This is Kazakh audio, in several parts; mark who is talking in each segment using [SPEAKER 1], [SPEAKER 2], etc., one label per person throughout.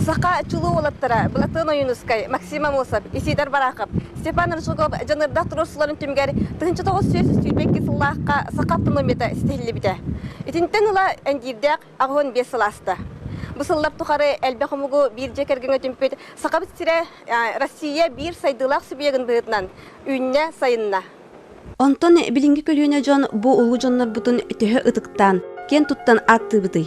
[SPEAKER 1] Сақа чулу олаттара, Блатын Юнускай, Максима Мосап, Исидар Бараков, Степан Рыжуков, Жанырдақ Турсуларын түмгәр, 1900 сүйбекке сыллаққа сақа автономията стихилі біте. Итинтен ұла әндердек ағуын бес сыласта. Бұл сыллап тұқары әлбәқымығы бір жекергіңі түмпет, сақа бітсіре Россия бір сайдылақ сүбегін бұғытнан, үйіне сайынна.
[SPEAKER 2] Онтон билинги көлүйіне жон бұ ұлы жонлар бұтын төхі ұтықтан, кен тұттан атты бұты.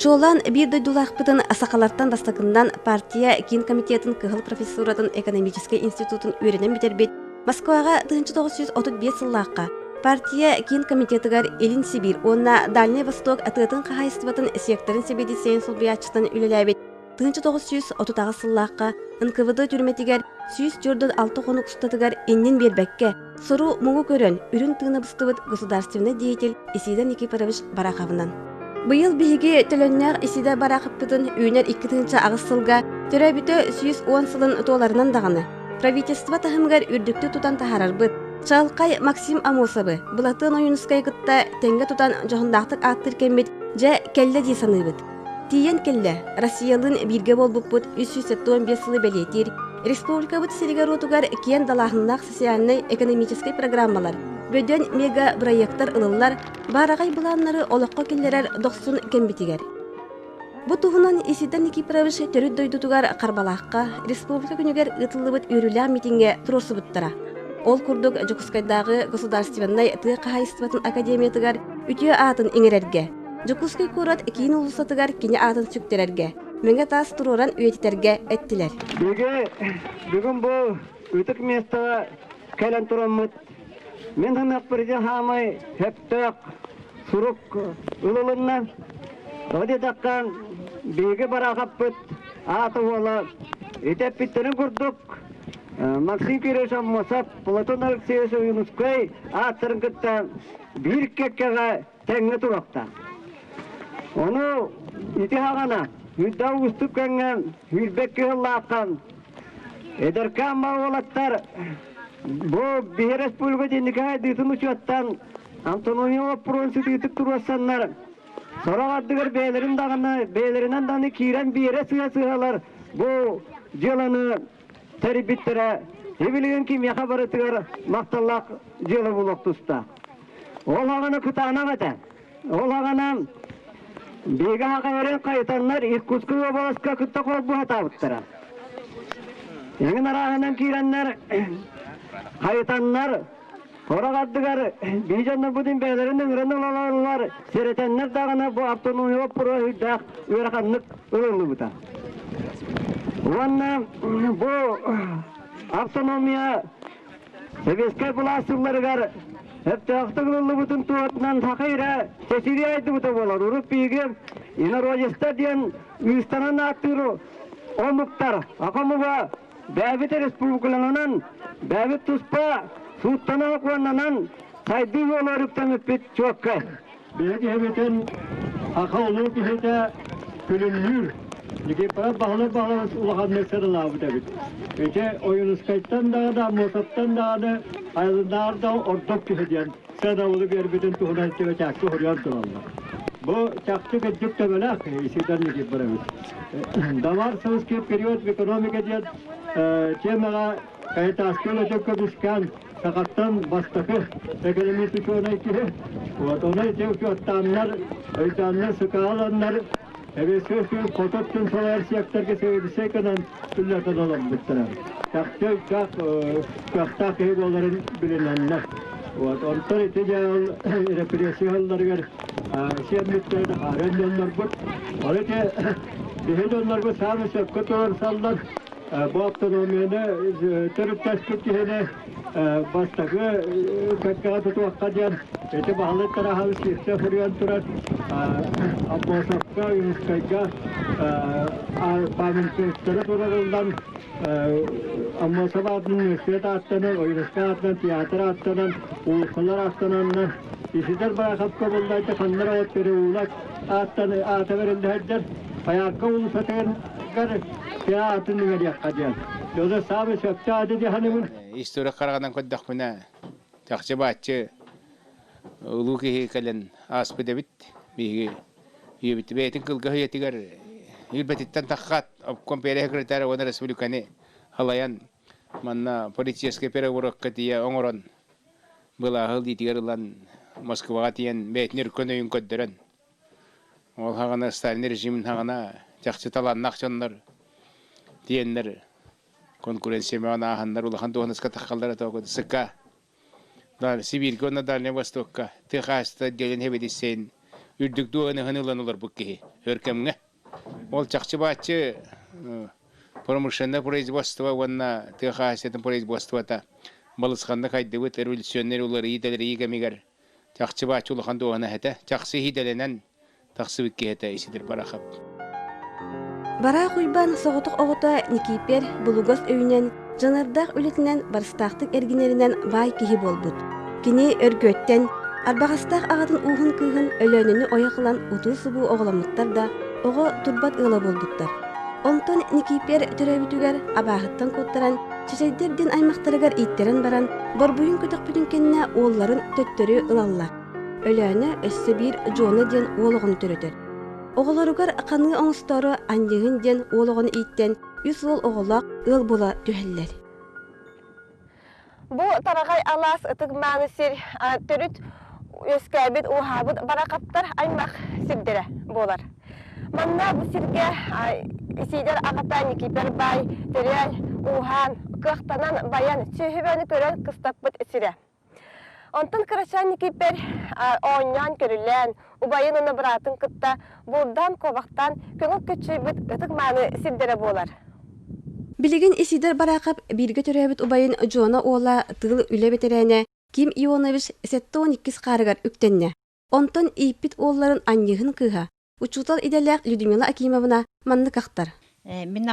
[SPEAKER 2] Чолан bir doydulaqpıtın asaqalardan bastaqından partiya kin komitетин кыгыл профессоратын экономический институтын үйренен битербет Москваға 1935 сыллаққа партия kin комитетігар Элин Сибир, онна Дальний Восток атытын қағайыстыбатын секторын себеди сейін солбиятчытын үлеләбет 1930 сыллаққа НКВД түрметігер сүйіс жордын 6 қонық ұстатығар еннен бербәкке сұру мұңы көрін үрін тыны бұстыбыт государственный деятель Исидар Никифорович Бараховынан. Быйыл биһиги төлөннәр Исидар Бараховпытын үйнер 2-нче агысылга төрәбүтө 110 сылын толарынан даганы. Правительство тахымгар үрдүктү тутан тахарарбыт. Чалкай Максим Амосовы Блатын Юнускай кытта теңге тутан жохундактык аттыр кембит же келле ди саныбыт. Тиен келле Россиялын бирге болбуппут 375 сылы белетир. Республика бут сиргаротугар кен далахындак социальный экономический программалар. Бөдөн мега проекттар ылылар барагай буланнары олоққа келлерер 90 кембитигер. Бу туһунан Исидар Никифорович төрүт дойдутугар карбалакка республика күнүгер ытылыбыт үрүлә митинге турусубуттара. Ол курдук Жукускайдагы государственный тыгайыстыбатын академиятыгар үтүө атын иңерерге. Жукускай курат кийин улусатыгар кини атын сүктерерге. Меңе тас туруран үйеттерге эттилер.
[SPEAKER 3] Бүгүн бу үтүк место келен тураммыт. Мен ханак бірде хамай хептөк сурук улулунна оди таккан биге баракаппыт аты ола итеп биттерин курдук Максим Кирилович Амосов, Платон Алексеевич Юнускай аттырын кытта бир кеккеге теңне туракта. Оны ити хагана үдда уступ кенген үрбекке лаккан эдеркан балалаттар bu bir республика денеге дейтін учеттан автономия вопросы дейтік тұрасанлар. Sonra addıgar beylerin dağına, beylerinden dağını kiren bir yere sığalар. Bu жыланы terbitlere, ebiligen kim yakabarıtıgar maktallak жылы bulak tusta. Ol ağını kıtağına gata. Ol ağına bege haqa veren kayıtanlar İrkutsk obalaska kıtta kol bu hata bıttıra. Yengin arağından kirenler Kayıtanlar, Horagaddıgar, Bijanlar budin beylerinin ırınılar, Seretenler dağına bu avtonomiya prohüddak üyerakanlık ırınlı buta. Ulanna bu avtonomiya Sebeske bulasırları gar, hep dağıtıqlılığı butun tuğatından takayra sesiri aydı buta bolar. Urup bilgi, ina rojesta diyen üstanan attırı o muktar, akamuva, Bäbete Respublikalarının Bäbet Tuspa Sultana Kuananan saydı yollarıktan öpet çokka.
[SPEAKER 4] Belki hemeten akıllı kişide külünlür. Niki para bağlı ulahan meseleler bu tabi. Ece oyunuz kayıttan da Mosat'tan da ayrılar da ortak kişiden. Sada olu bir bütün tuhuna ve çaktı huriyat dolanlar. Bu çaktı gecik de böyle Исидар Никифорович. Damar savaşı periyot ekonomik ediyat Çemara kayıt askılı çok düşkan sakattan bastakı ekonomisi çoğuna ki ona çok attanlar öğretenler sıkağalanlar evet söz kotottun solar siyaktır ki sevdise kadar tülleten olan bittiler. Çakta kıyıboların bilinenler. Orta itical represiyonları gör siyemlikleri harendonlar bu. Orada bihedonlar bu sağlı şapkat olan sallar bu avtonomiyada törüp taşkıp kihede bastakı kakkağa tutuakka diyen eti bahalıklara halı şirse fırıyan turar Amosovka, Yunuskayka paminçistleri turarından Amosov adının üniversitet atlanan, Yunuskay atlanan, tiyatr atlanan, uluslar atlananlar Исидар Бараховка buldaydı kanlar ayet veri uğlak ata verildi herder ayakka ulusatın Teatını veriyor kadar. Yolda sahibi şapta adı hanımın.
[SPEAKER 5] İstorik karagadan koddak buna. Takçı bahçe. Uluki kalen aspı debit. Bir bitti beytin kılgahı yetigar. Илбетиттен таххат обком перекретарь оны республиканы халаян манна политический переворот катия оңорон была хыл дитигерлан Москвага тиен бетнер көнөйүн көддөрөн. Ол хагана Сталин режимин хагана жакчы таланнак жоннор тиеннер конкуренция мана хандар улахан туганыска тахкалдара тогод сыка. Дар Сибирь гона Дальний Востокка Техаста делен хебедисен үрдүк дуаны ханыланулар букки өркемге. Ол жакчы бачы промышленное производство ванна Техастын производствота балысханда кайдыбыт революционер улар иделери игемигер жакчы бачы улахан дуаны хете жаксы хиделенен таксыбыкки хете исидир барахап.
[SPEAKER 2] Бара хуйбан соғытық оғыта Никипер Булугос өйінен жанардақ үлетінен барыстақтық әргенерінен бай кихи болбут. Кини өргөттен арбағастақ ағатын уғын күйін өлөніні ояқылан ұтыл сұбу оғыламыттар да оғы турбат ұла болбуттар. Онтон Никипер түрәбітігер абағыттан коттаран чесейдерден аймақтарыгар иттерен баран борбуйын көтік бүтін кеніне оғыларын төттөрі ұлалла. Өлөні өссі бір жоны ден оғылығын түрөтер. Оғыларыгар қаны оңыстары анжығын ден оғылығын иттен үс ол оғылақ ыл бола түхеллер.
[SPEAKER 1] Бу тарагай алас ытык мәнісер түріт өскәбет уғабыт барақаптар аймақ сирдері болар. Манна бу сирге исидер ағата Никипер бай, түрен, уған, қықтанан баян сөйхібәні көрен қыстаппыт сире. Онтан кырачан Никипер оңнян көрілен, убайын оны бұратын кытта бұлдан ковақтан көңіл көтшейбіт ытык мәні сирдері болар.
[SPEAKER 2] Билигин исидер барақап бирге төрөбүт убайын Жона ола тыл үле бетерене Ким Ионович 7-12 қарыгар үктенне. Онтон иппит олларын аньыгын кыха. Учутал иделек Людмила Акимовна манны кақтар.
[SPEAKER 6] Мен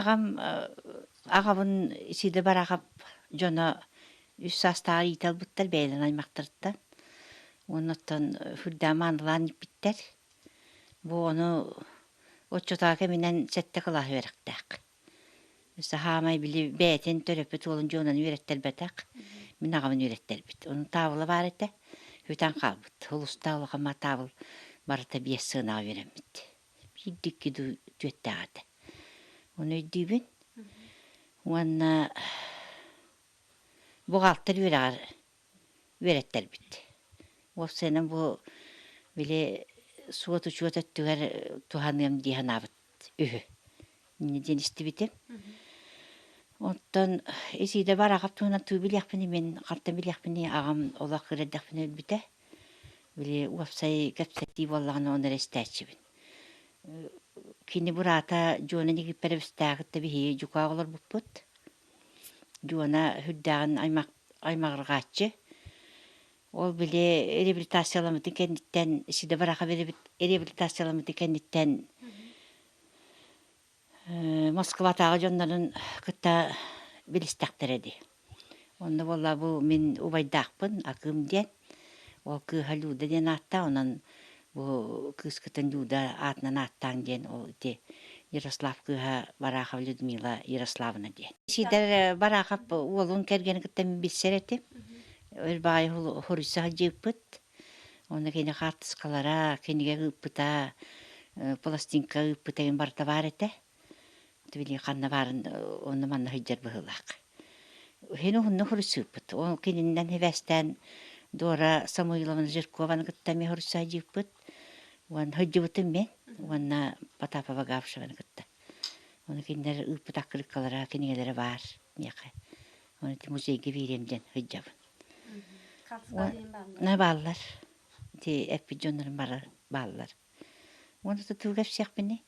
[SPEAKER 6] ағабын исидер барақап Жона үс састағы итал бұттар бәйлін аймақтырды. Онықтан хүрдаманлан иппиттер. Бұл оны отчутағы менен сәтті қылағы веріктәк. Сахамай били бәтен төрөпөт олын жонан үйреттер бәтәк. Мен ағамын үйреттер біт. Оның табылы бар еті, өтен қалбыт. Олыста олығыма табыл барыта бес сына үйремет. Бидік кеду төтті ағады. Оны өйдейбін. Оны бұғалтыр үйреттер біт. Ол сенің бұл біле суат ұчуат өттігер туғанығым дейін абыт үйі. Неден істі бітем. Оттан есейді бар ағап туғынан түй білияқпыны, мен қартан білияқпыны, ағам олақ қырадақпыны өлбіті. Біле уапсай кәпсәтті болағына оныр әстәтшібін. Кені бұр ата Жона Никипер өстәғітті бейі жүқа олар бұппыт. Жона хүддағын аймағырғатшы. Ол біле реабилитацияламыдың кәндеттен, есейді бар ағап реабилитацияламыдың кәндеттен Москватағы жонларын күтті білістәқтір еді. Онда болла бұл мен убайдақпын, ақымден. Ол күйға люда ден атта, онан бұл күскітін люда атынан аттан ден, ол де Ярослав күйға Барахов Людмила Ярославна ден. Сидер Барахов олын кәргені күттен білсер еті. Өрбағай хорысыға жеппіт. Оны кені қартысқалара, кенеге үппіта, пластинка үппітеген барта бар еті. Төвілі қанна барын, оны манна хүджер бұғылақ. Хені ұнны құрысыппыт. Ол кенінден хевестен Дора Самойловна Жиркованы күттәме құрыса жеппіт. Оны хүджі бұтым мен, оны Потапова Гавшеваны күтті. Оны кеніндер үппіт ақырыққалара, кенегелері бар. Оны музейге беремден хүджабын. На баллар. Әппі жонларын баллар. Оны тұтылғап сияқпыны.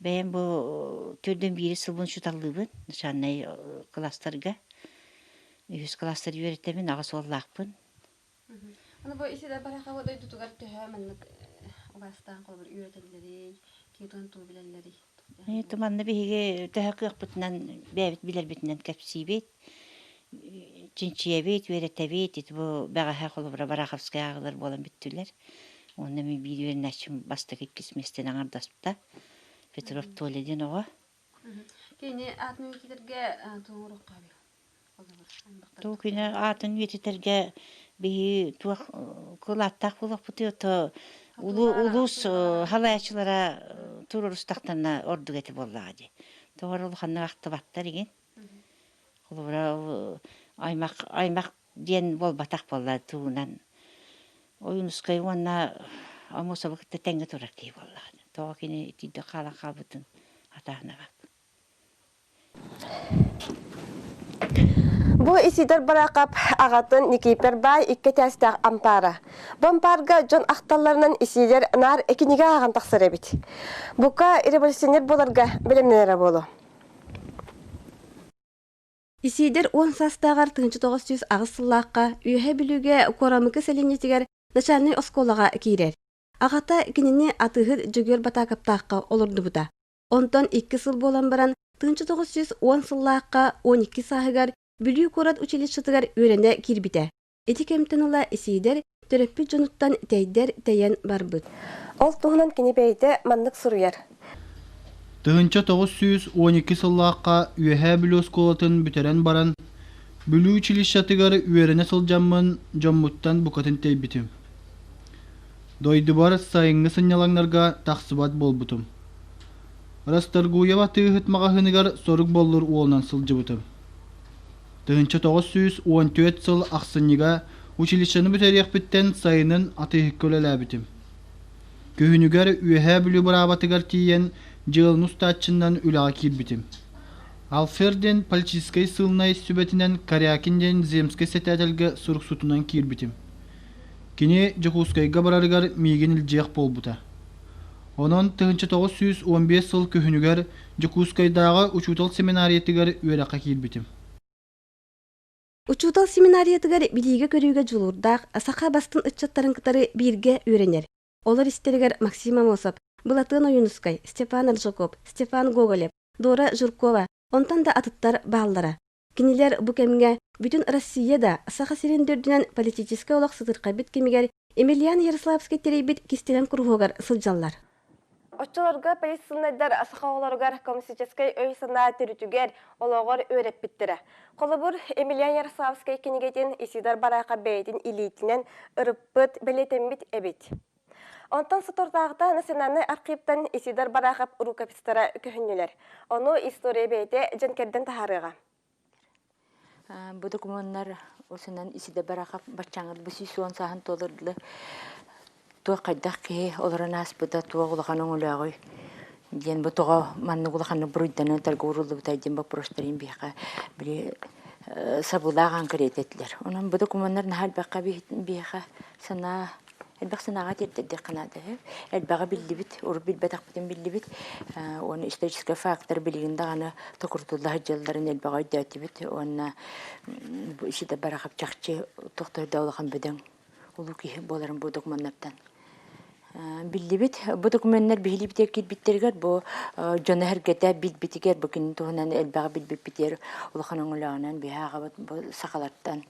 [SPEAKER 6] Бәйін бұл түрден бері сылбын шуталыбын, нышаннай кластарға. Үйіз кластар үйретемін, ағасы оллақпын.
[SPEAKER 2] Аны бұл иседе барақа өй тұтығар түхі мәнік ұғастан қолбыр үйретелері, кейтуын тұу білелері.
[SPEAKER 6] Тұманны бейге түхі қиықпытынан, бәйбіт білер бітінен кәпсі бет, чинчия бет, үйрете бет, бұл бәғаға қолыбыра барақавскай ағылар болан біттілер. Оны мен бір үйерін әшім басты кепкесместен аңардаспыта. Петров Толеден оға.
[SPEAKER 2] Кейіне атын өйтетерге туңырық қабыл.
[SPEAKER 6] Тұл кейіне атын өйтетерге бейі құлаттақ болық бұты ұты ұлыс халайачылара турурустактана ордук эти боллага ди. Тоғар ол ханна актыбаттар иген. Олора аймак ден болбатак болла туунан. Оюнускай уанна амосабыкта теңге турар кей болла. Тоға кини тиде кала кабытын атаанага.
[SPEAKER 1] Бу исидер баракап агатын Никипер бай икке тәстәк ампара. Бомпарга жон ахталларынан исидер нар экиниге аган таксыр бит. Бука революционер боларга билемнәре болу.
[SPEAKER 2] Исидер 10 састагар 1900 агысыллакка үйе билүгө корамыкы селенетигер начальный осколага кирер. Агата кинини атыгыр жөгөр батакаптакка олорду бута. Онтон 2 сыл болан баран 1910 сыллакка 12 сахыгар бүлүү корат училищетигер үйренде кирбите. Эти кемтенула исидер төрөппү жонуттан тейдер тейен барбыт.
[SPEAKER 1] Ол туһунан кини бейте маннык суруяр.
[SPEAKER 7] 1912 сыллааққа үйәһә бүлі осколатын бүтерен баран, бүлі училищатыгар үйеріне сылжаммын жоммуттан бұқатын тейбітім. Дойды бар сайыңғы сынялаңларға тақсыбат болбутым. Растаргуява тыгыт мағахынығар сорук боллар уолнан сылжыбытым. 1914 сыл ақсынныға училищаны бүтерек біттен сайынын атыгық көлеләбітім. Көхінігер үйәһә бүлі барабатыгар тиен жылын ұстатчынан үлаға кирбитим. Алферден политическай сылнай сүбетінен Карякинден земскай сетәтелгі сұрық сутунан кирбитим. Кене Жокускайга барарыгар миген илжеқ болбута. Онон 1915 сыл көхінігер Жокускайдағы учутал семинариятыгар үйерақа кирбитим.
[SPEAKER 2] Учутал семинариятыгар билиге көрүүгө жулурдак сака бастын ыччаттарын кытары бирге үйренер. Олар истеригер Максим Амосов, Булатын Оюнускай, Степан Ржаков, Степан Гоголев, Дора Журкова, онтан да атыттар баллара. Кинилер бу кемге бүтүн Россияда саха сирендердүнен политический олақ сытырка бит кемигер Емельян Ярославский терейбит кистелен кургогар сылжаллар.
[SPEAKER 1] Очолорга полициядар асахаларга коммунистический өйсана төрүтүгер ологор өрөп биттире. Колобур Емельян Ярославский кинигетин исидар барака бейтин илитинен ырыппыт белетембит эбит. Онтан сатортағыта национальный архивтан исидар барахап рукопистара көһүннелер. Ону история бейте жөнкерден тахарыга.
[SPEAKER 8] Бу документтар осынан исидар барахап бачаңыр бүсү суан сахан толырдылы. Туа кайдак ки оларан аспыта туа улахан оңулагой. Ден бу тога манны улаханы буруйданы таргурулу бутайден ба простарин бияка бири сабулаган кредитлер. Онан бу документтар нахал бакка бияка сана البخس نعاتي تدي قناته البغى باللبت وربي البتاق بتم باللبت وانا اشتريت كفا اكتر باليندا انا تكرت الله جلدرن البغى داتي بت وانا شي دبر خب تشخشي تختار دوله خم بدن ولوكي بولرن بودك من نبتن باللبت بودك من نر بهلي بتاكيد بترجع بو جنهر كتا بيت بتيجر بكن توهنا البغى بيت بتير ولخنا ولانا بها غبت سخلرتن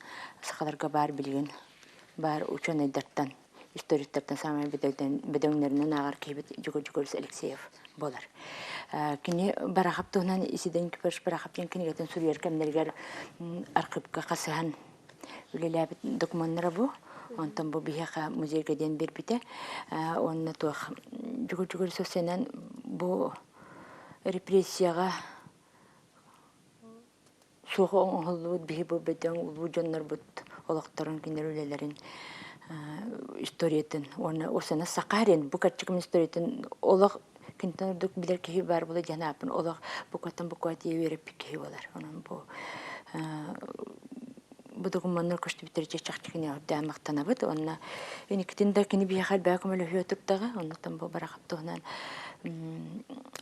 [SPEAKER 8] سخلر كبار بلين بار وشون الدرتن историяттардан самай бедеунеринен агар кебет жогорс Алексеев болар. Кини барахаптынан исиден кипеш барахаптен кинигетен сурьер кемнергер архивка касыхан үлеләбит документтар бу. Онтан бу бияка музейге ден бербите. Онна туах жогорс сенен бу репрессияга сого оңолут бии бу беден улуу жоннор бут олокторун кинер үлелерин историятын оны осына сакарен букатчыкым историятын олак кинтендик билер ки бар була жанапын олак букаттан букати берип ки болар онун бу документтер көчтү битерче чакчыкыны да мактанабыт онна эникитинде кини бияхал бакым эле хөтүктага онтан бу барахаптыгынан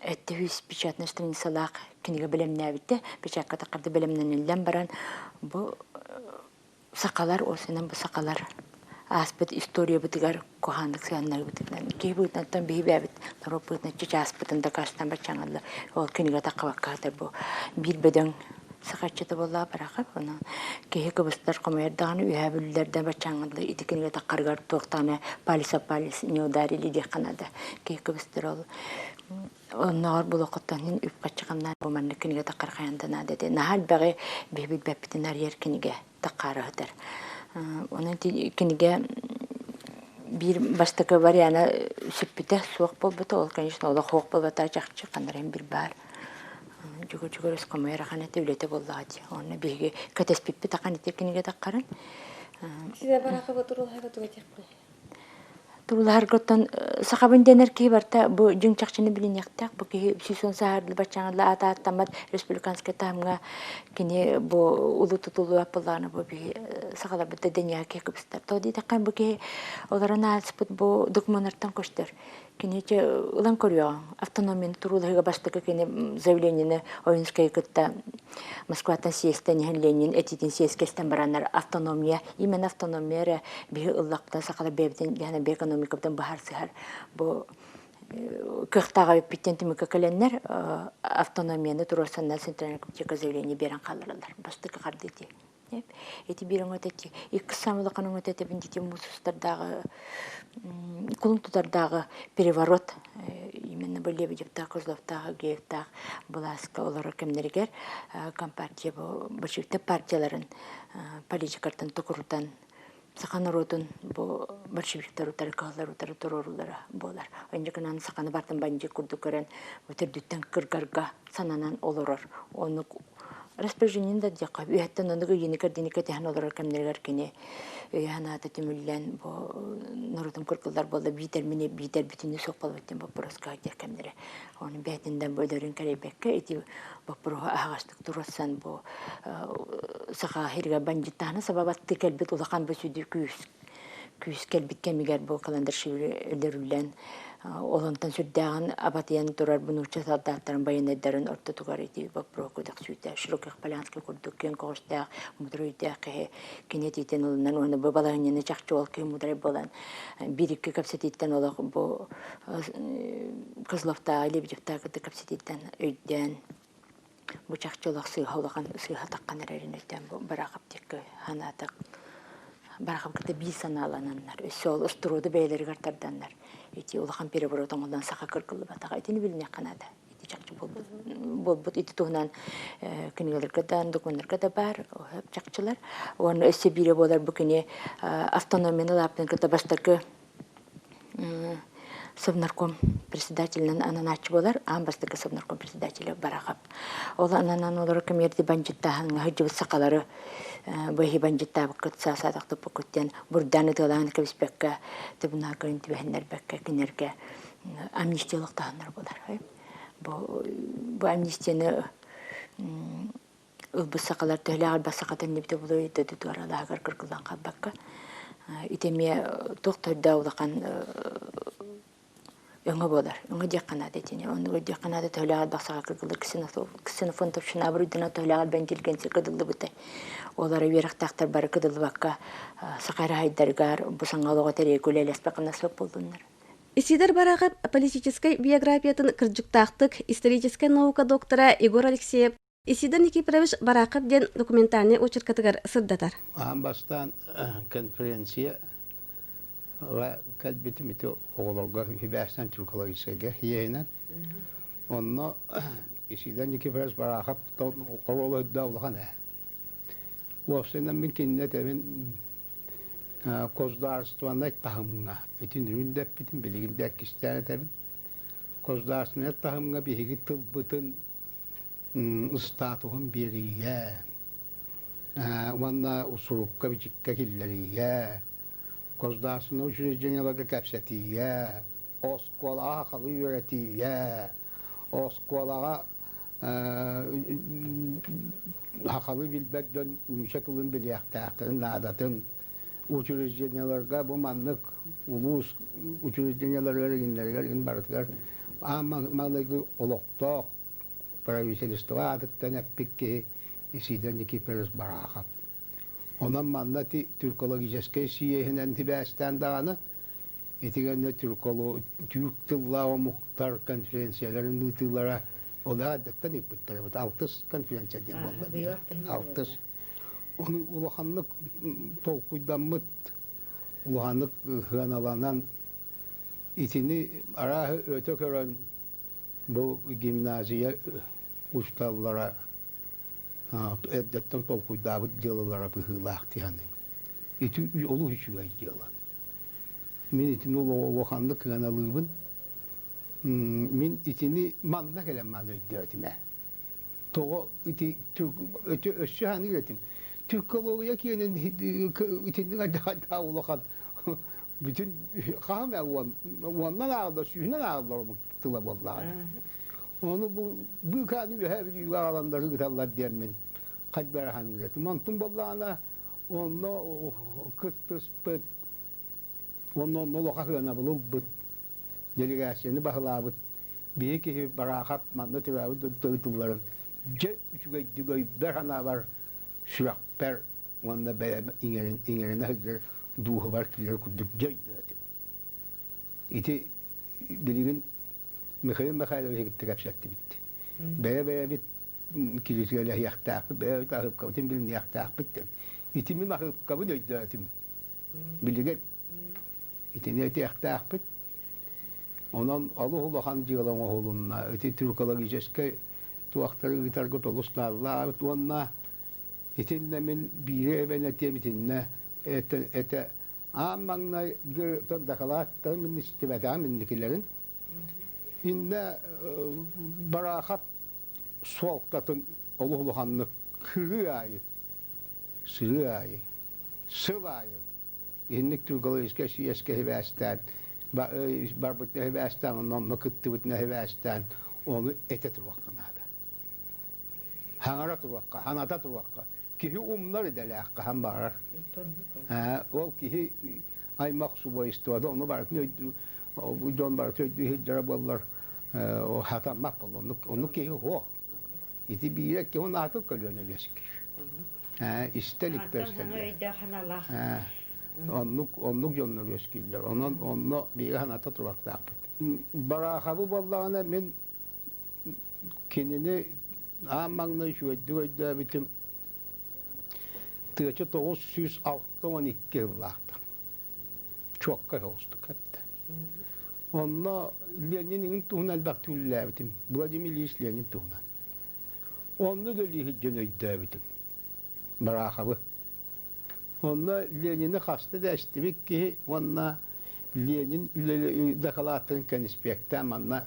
[SPEAKER 8] эттевис печатный страницалак киниге билемнәбитте печатка такырды билемнен баран бу сакалар осынан бу сакалар аспет история битгар кохандык сяннар битгар кебүтнан бибебит торопутна чичаспытын да каштан бачаңалла ол киниге такабаккатыр бу бир беден сакачыты болла баракап ана кеге көбүстөр комердан үйөбүллерден бачаңалла идикинге такаргар токтаны полис неударили де канада кеге көбүстөр ол оннор булокоттан үп качкандан бу манны киниге такар каяндан деди нахал багы бибит бептин арьер киниге такарыдыр. Onun kinige bir baştaki var yana süppüte soğuk bolbata ol конечно ola хоқ болбата жакчы кандарым bir бар. Жүгө өскөмөр хана төвлөтө боллаати. Оны биги катеспиппи такан итекиниге таккарын.
[SPEAKER 1] Сиде баракы бутурул хайга тугатякпы.
[SPEAKER 8] Турулар готтон сахабын денер ки барта бу жыңчакчыны билин яктак бу ки сүйсөн саардыл бачаңла ата аттамат республиканский тамга кини бу улу тутулу апыланы бу би сахала бите деня ки кыпстар. Тоди такан бу ки оларына спут бу документтан көштөр. Кинече улан көрүyor. Автономияны туруларга баштыкы кини заявлениени Оюнская кытта Москватан съезден Ленин этитин съездкестен баранар автономия именно автономия би ыллакта сакала бебден яна бе экономикадан бахар сыгар. Бу кыхтага питентимика каленнер автономияны турасанна центральный комитетке заявление берен калдыралар. Баштыкы кардыти. Эти бирен өтети. Ик самылы канын өтети бендити мусустардагы кулунтудардағы переворот именно бұл Лебедевтағы, Козловтағы, Геевтағы бұласқа олар кемдергер компартия большевиктер партияларын политикартан тұқырутан сақан родын бұл большевиктер утары қалар утары тұрорулары болар. Öncekinden сақаны бартын банжы күрді көрен өтердіттен кыргарға сананан олырыр. Оны распоряжениен да дияқа. Үйәттен оныгы енікер денекер тәхін олар кемдергер кене Ханаты тимүллән бу нурдым кыркылдар болды битер мене битер бүтүнү сокпал өттен бопроска декемдере. Оны бетинден бөлөрүн керебекке эти бопрога агастык турасан бу саха хирге банжиттаны сабабатты келбит улакан бөсүдү күз келбит кемигер бу календар шивлерүллән олонтан сүрдәгән абатиян турар бунуча солдаттарын баяннарын орта тугар эти бопрога да сүйтә широких полянский курдук кен кошта мудрыйда кинетитен улынан оны балаганны чакчы ол ки мудрый болан бирикке капсетиттен олак бу Козловта Лебедевта капсетиттен өйдән бу чакчылык сыйхалаган сыйхатаккан рәренеттен бу баракап текке ханатак баракап кете бил саналананнар өсөл устуруду бейлерге артарданнар эти улахан переворотон олдан сака кыркылы батага этини билне канада эти чакчы болбут эти тугунан книгелерге да документтерге да бар чакчылар оны өсө бире болар бу кини автономияны лаптын кете баштакы Совнарком председателен ананачы болар, амбастыгы совнарком председателе барагап. Ол ананан олар кемерди банжиттаһын хыжыбы сакалары быһи банжиттабы кытса садакты покуттен бурданы тылан кебиспекке тыбына кырын тибеннер бекке кинерге амнистиялык таһаннар болар. Бу амнистияны ылбы сакалар төлөгөр басакатын небде болой деди туаралагар кыркылдан кабакка. Итеме токторда улакан Өңі болар. Өңі дек қанады етіне. Оны дек қанады төләғал бақсаға кіргілді. Кісінофон топшына бұрыдына төләғал бән келгенсе кыдылды бұтай. Олары верақтақтар бары кыдылды баққа сақары хайдарғар, бұсаңғалуға тәрей көлелес бақына соп болдыңдар.
[SPEAKER 2] Исидер барағы политической биографиятын кырджықтақтық историческая наука доктора Егор Алексеев Исидер Никифорович барақып ден документальный очеркатығар сырдатар.
[SPEAKER 9] Бастан конференция ve kalbetimi de oğulga hibastan Türkologiske hiyenen onu işiden iki biraz barakap oğulu da olgan ha. O sene mümkün ne demin Kozdarstvan'da tahımına bütün üründe bütün bilginde kişilerine demin Kozdarstvan'da tahımına bir higi tıbbıtın ıstatuğun biriye onunla usulukka bir cikka killeriye Kozdarsın o sürecine kapsetiye, o skolağa halı öğretiye, o skolağa halı bilbekten ünşekılın biliyaktahtırın, adatın, uçuruzcenelerge bu manlık, ulus uçuruzceneler örgünler, barıtlar, ama manlığı olukta, proviselistova adıktan hep ki, isiden Nikiforoviç barakap. Ondan manlati Türkologiske siyehinen tibestan dağını etigende Türk tılla ve muhtar konferansiyaların nütülara ola dıktan ipitleri bu altız konferansiya diye oldu. Altız. Onu ulahanlık tolkuydanmıt ulahanlık hınalanan itini ara öte kören bu gimnaziye ustallara Eddetten tolkuyda bu diyalara bıhılak diyani. Eti olu hiç yüvey diyalar. Min itin uluğanlı kıganalığın min itini manna gelen manna ödüyordum. Toğu iti ötü össü hani üretim. Türkoloğuya ki itinin daha uluğan bütün kahve ondan ağırlar, suyundan ağırlar mı tıla bolladı. Onu bu kanı her bir alanları gıtallar diyemin. Kadber hani üretim. Ondan bollağına onu kıtıs pıt onun uluğa hına bulul bıt delegasyonu bağlabıt bir ki barakat manna tıravı tıtıların Cügey berhana var sürakper onda be ingerin hazır duhu var kiler kuduk ceydi. İti bilgin Mikhail gitti kapsattı bitti. Be bit kilisiyele yaktaq be tahıp kavutin bilin yaktaq bitti. İti mi mahıp kabul öydürdüm. Bilgin İti ne yaktaq bit. Onun Allah'ın cığalama oğlunna öte Türkalı geceske tuaktarı gitargı toluslarla tuanna itinne min biri ebenetem itinne ete ammanna ton dakalat min istibada minnikilerin inne barahat soğuktatın Allah'ın kırıayı sırayı sıvayı innik Türkalı eski hevestan barbutne hevestan ondan nakıttı hevestan onu ete turvakkana da. Hangara turvakka, hanata turvakka. Kihi umlar edelakka han barar. Ol kihi ay maksuba istuada onu barat ne don barat hicra bollar o hata mapol onu kihi ho. İti bir ki onu atıp kalıyor ne leski. İstelik gösterler. Onluk yonlar leskiler. Onu bir hanata turvakta yaptı. Barahabı bollağına men kendini ammanla şu ödü bitim tığçı 962 yıllarda çok kahostuk hatta onunla Lenin'in tuhun elbette ülüler bitim Vladimir İlyich Lenin tuhunan onu da lihicen ödü bitim bırakabı onunla Lenin'i hasta da istemik ki onunla Lenin dakalatın kanispekten manna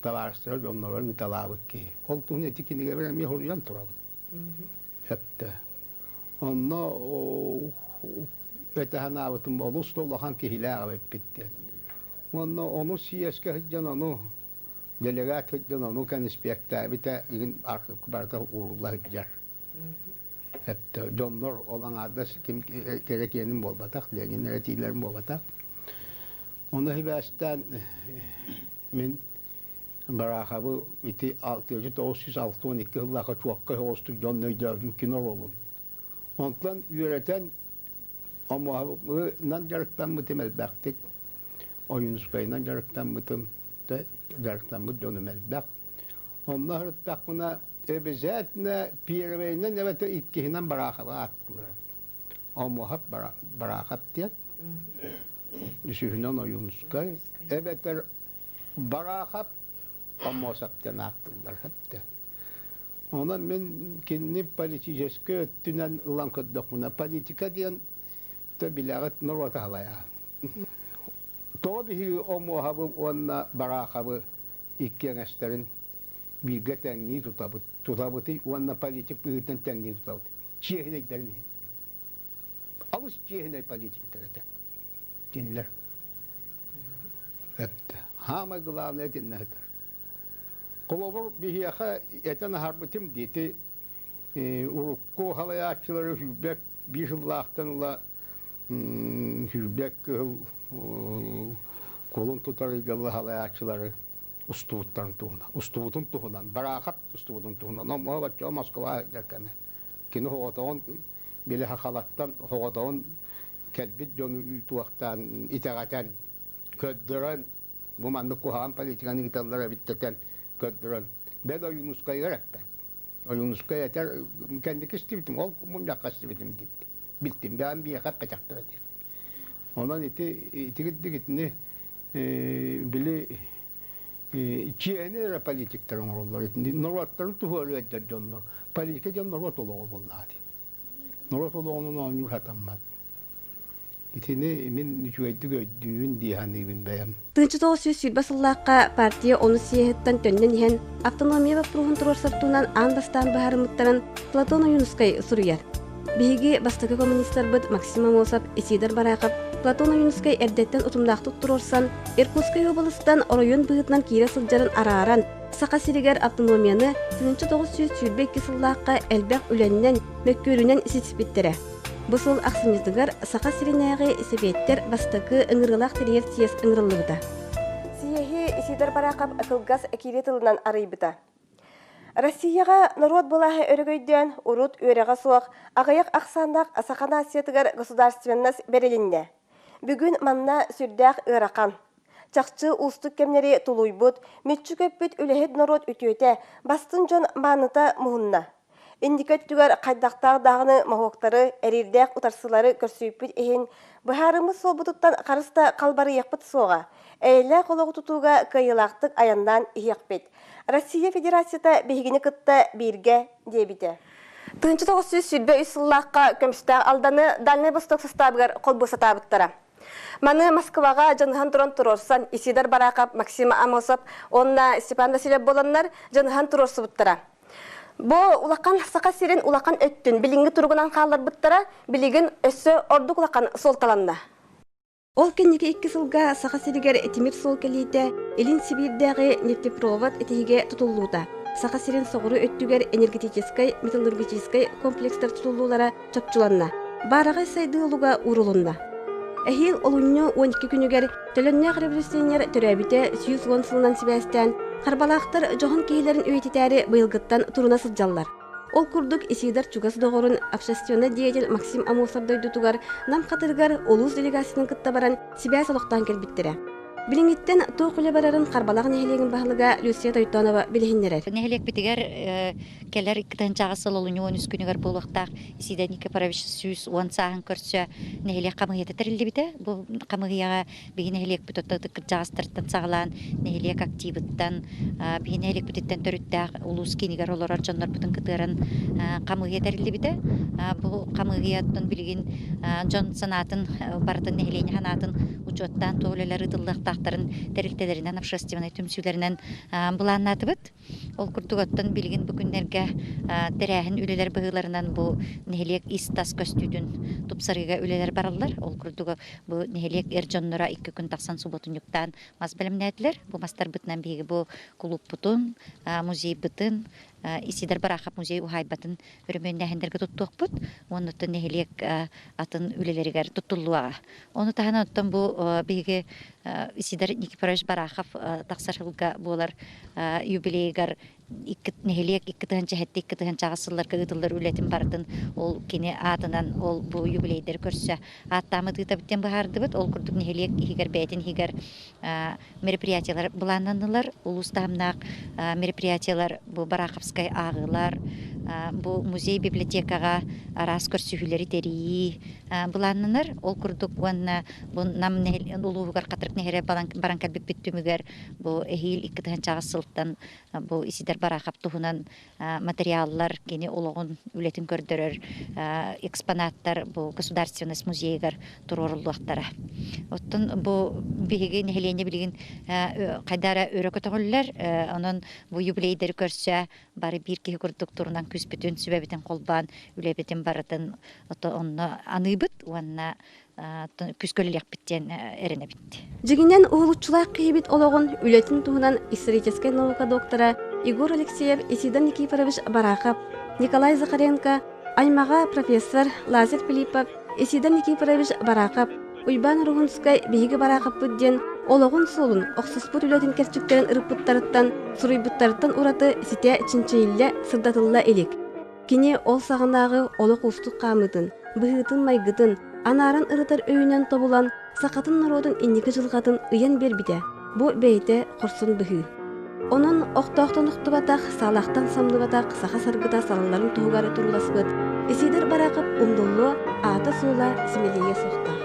[SPEAKER 9] Tavarstır onlara gıtalavık ki. Oltuğun etikini gelen mi horuyan turalım. Hatta. Onunla etehan ağıtım oluslu olahan ki hilâ bitti. Onunla onu siyeske hıccan onu delegat hıccan onu kanispekte bite arka kubarda uğurla hıccar. Hatta donlar olan adas kim gerekenin bolbatak, Lenin eretilerin bolbatak. Onu hibastan min barahabı iti 962 yıllığa çuakka hostuk jonnoy dövdüm kinor olun. Ondan üreten ama nan jarıktan mı temel baktık. Oyunskayından jarıktan mı da jarıktan mı jonumel bak. Onlar bak buna ebezatna pirveynen evet ikkihinden barahabı attılar. Ama hep barahab diye. Düşünün oyunskay. Evet barahab ama saptan attılar hatta. Ona ben kendi politikeske öttünen ulan kodakuna politika diyen de bilagat norvata halaya. Tabii o muhabı ona barahabı ikkenesterin bilge tengi tutabıtı ona politik büyüten tengi tutabıtı. Çiğne derini. Alış çiğne politik terete. Dinler. Hatta hama gılavne dinler. Kolobur bihiyaha eten harbitim diyeti urukku halayatçıları hübbek bir yıllahtan ula hübbek kolun tutarıgalı halayatçıları ustuvuttan tuhuna, ustuvutun tuhunan, barakat ustuvutun tuhunan. Ama bakça Moskova derken kini hoğataon bile hakalattan hoğataon kelbit jonu tuaktan itagaten köddüren bu manlık kuhan politikanı gitarlara bitteten köddüren. Ben oyunuskayı öğrettim. Oyunuskayı yeter kendi kestibitim. Ol munda kestibitim dedi. Bittim. Ben bir yakap kaçaktı dedi. Ondan iti gittiğini bile çiğne politiklerin oralar etindi. Norvatların tuğarı edildi onlar. Politika can Norvat oluğu bulladı. Norvat oluğunun anıyor hatamad. итини мен үчүгэйдүг өйдүүн диһаныбын бэйэм.
[SPEAKER 2] Тынчы тоғыз сүйт басыллаққа партия оны сиэхіттен төннен иһэн автономия вапруғын тұрор сартуынан андастан баһарымыттарын Платон Юнускай суруяр. Биһиги бастакы коммунисттар быт Максим Амосов, Исидар Бараков, Платон Юнускай эрдеттен утумдактык турорсан, Иркутскай областан район быгытынан кире сылжарын арааран, сака сиригер автономияны 1902 сыллаққа элбек үленнен, мөккөрүнен иситипиттере. Бусул аксымыздыгар сака сиринеги себеттер бастакы ыңырылак терьер тиес ыңырылыбыта.
[SPEAKER 1] Сиехи Исидар Бараков акылгас кире тылынан арыйбыта. Россияға народ былағы өрігөйден урут өреға суақ ағаяқ ақсандақ асақана асиятығар государственнас берелінде. Бүгін манна сүрдәқ ырақан. Чақчы ұстық кемнері тулуйбыт, метчі көппіт үләхет народ үтөйті, бастын жон маныта мұғынна. Индикат түгер қайдақтағы дағыны мағуқтары, әрердәқ ұтарсылары көрсүйпіт ехін, бұхарымыз солбұтыттан қарыста қалбары еқпіт соға, әйлі қолығы тұтуға кайылақтық аяндан еқпет. Россия Федерацията бейгіні кытта бирге дебіті. Тыңчы 900 үсіллаққа көмістәқ алданы Дальний Восток составығар қолбы сатабыттара. Маны Москваға жаныхан тұрон тұрорсан Исидар Бараков, Максим Амосов, онна Степан Васильев боланнар жаныхан тұрорсы бұттара. Бұл улақан сақа сирен улақан өттін, білінгі тұрғынан қалар бұттара, білігін өссі ордық улақан солталанна.
[SPEAKER 2] Ол кеннеге 2 сылга сақа сиригер этимир сол келейді, Элин Сибирдегі нефтепровод этихиге тұтылуыда. Сақа сирен соғыры өттігер энергетическай, металлургическай комплекстар тұтылуылара чапчуланна. Барағай сайды олуға урулунна. Әхил олуньо 12 күнігер төлөннәқ революционер төрәбіте 110 сылынан сібәстен қарбалақтар жоғын кейлерін өйтетәрі бұйылғыттан тұруна сылжаллар. Ол күрдік Исидар Чугас доғырын общественный деятель Максим Амосов дойдутугар нам қатыргар олуз делегасының кытта баран сібәс олықтан келбіттірі. Билиңиттен тоқылы барарын қарбалақ нәхелеген бағылыға Люсия Тойтонова білігіндерер.
[SPEAKER 6] Нәхелек бітігер кәлер иккітен жағасыл олын 13 күнігер бұл вақтақ Исидар Никифорович сүйіс 10 сағын көрсі нәхелек қамығеті тірілді біті. Бұл қамығияға бігі нәхелек бүтіттік жағастырттан сағылан нәхелек активіттен бігі нәхелек бүтіттен төріттәқ ұлыс кенігер олар арчанлар бұтын кітырын қамығия тірілді біті. Бұл қамығияттың білген жон санатын бардың нәхелені ханатын учеттан тоғылылары тақтарын тәрілтелерінен, общественный түмсүлерінен бұланнаты бұд. Ол күрдіғаттан білген бүкіндерге тәрәхін үлелер бұғыларынан бұл нәхелек истас көстүйдің тұпсарыға үлелер баралар. Ол күрдіға бұл нәхелек әржонныра 2 күн тақсан субботын юқтан мас білімнәділер. Бұл мастар бұтынан бейгі бұл клуб бұтын, музей бұтын, Исидар Бараков музей ухайбатын өрімен нәхендерге тұттуық бұд. Оны тұн нәхелек атын үлелерігер тұттылуаға. Оны тағын оттан бұл бейгі Исидар Никифорович Бараков тақсарылға болар юбилейгар нәхелек 2 тығын жәхетті 2 тығын жағасылар көгітілдер үлетін бардың ол кені атынан ол бұл юбилейдер көрсі аттамы тұйта біттен бұхарды бұд. Ол күрдік нәхелек егер бәйтін егер мероприятиялар бұланнанылар. Улыстамнақ мероприятиялар бұл Бараковскай ағылар, бұл музей библиотекаға арас көрсүхілері терии бұланнаныр. Ол күрдік оны нам ұлуғығар қатырық нәхере баран кәлбек біттімігер бұл әхил 2 тығын жағасылттан бұл Исидар Бараков туһунан материаллар кені олығын үлетін көрдірір экспонаттар бұл государственность музейгар тұрорылуақтары. Оттын бұл бейгі нәхелене білген қайдара өрі көтіғілілер, оның бұл юбилейдері көрсе бары бір кеге күрдік тұрынан күз бүтін, сүбә бітін қолбан, үле бітін барытын оны аныбыт, оны күскөлілек біттен әріне бітті.
[SPEAKER 2] Жігінен ұғылықчылақ қиыбет олығын үлетін туғынан историческая наука доктора Егор Алексеев, Исидар Никифорович Бараков, Николай Захаренко, Аймаға профессор Лазер Филиппов, Исидар Никифорович Бараков, Уйбан Рухунскай бейгі Бараков бұдден олығын солын оқсыспыт үлетін керчіктерін ұрыппыттарыттан, сұруйбыттарыттан ұраты сите чинчейілі сырдатылла елік. Кене ол сағынағы олық ұстық қамытын, бұғытын майғытын, анарын ырытар өйінен тобулан, сақатын народын иннекі жылғатын ұян бербіде. Бұ бейте құрсын бұғы. Onun oqtaqtan uqtıbataq, sağlaqtan samlıbataq, saqa sargıda salınların tuğugarı turulaspıt. Исидар Бараков умдуллу ата сула симелие соқта.